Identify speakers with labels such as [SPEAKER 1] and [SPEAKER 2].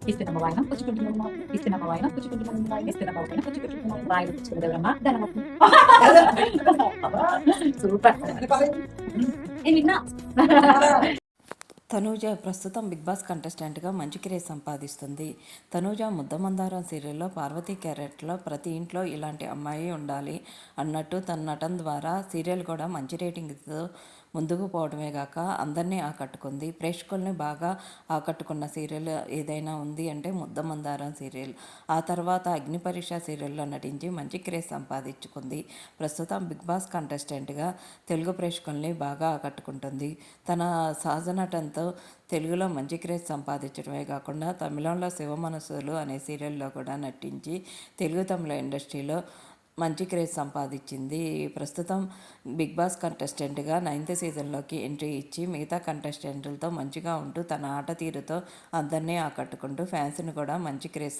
[SPEAKER 1] ఇస్తున్న వాయనం పుచ్చుకుంటున్నాము ఇస్తున్న వాయనం పుచ్చుకుంటున్నాము ఇస్తున్న వాయనం పుచ్చుకుంటున్నాము వాయనం పుచ్చుకుంటున్నామా ధనము సూపర్ నేను విన్నా
[SPEAKER 2] తనూజ ప్రస్తుతం బిగ్ బాస్ కంటెస్టెంట్గా మంచి క్రేజ్ సంపాదిస్తుంది. తనూజ ముద్దమందారం సీరియల్లో పార్వతీ క్యారెక్టర్లో ప్రతి ఇంట్లో ఇలాంటి అమ్మాయి ఉండాలి అన్నట్టు తన నటన ద్వారా సీరియల్ కూడా మంచి రేటింగ్తో ముందుకు పోవడమే కాక అందరినీ ఆకట్టుకుంది. ప్రేక్షకుల్ని బాగా ఆకట్టుకున్న సీరియల్ ఏదైనా ఉంది అంటే ముద్దమందారం సీరియల్. ఆ తర్వాత అగ్ని పరీక్ష సీరియల్లో నటించి మంచి క్రేజ్ సంపాదించుకుంది. ప్రస్తుతం బిగ్ బాస్ కంటెస్టెంట్గా తెలుగు ప్రేక్షకుల్ని బాగా ఆకట్టుకుంటుంది. తన సహజ నటనతో తెలుగులో మంచి క్రేజ్ సంపాదించడమే కాకుండా తమిళంలో శివ మనసులు అనే సీరియల్లో కూడా నటించి తెలుగు తమిళ ఇండస్ట్రీలో మంచి క్రేజ్ సంపాదించింది. ప్రస్తుతం బిగ్ బాస్ కంటెస్టెంట్గా 9th సీజన్లోకి ఎంట్రీ ఇచ్చి మిగతా కంటెస్టెంట్లతో మంచిగా ఉంటూ తన ఆట తీరుతో అందరినీ ఆకట్టుకుంటూ ఫ్యాన్స్ని కూడా మంచి క్రేజ్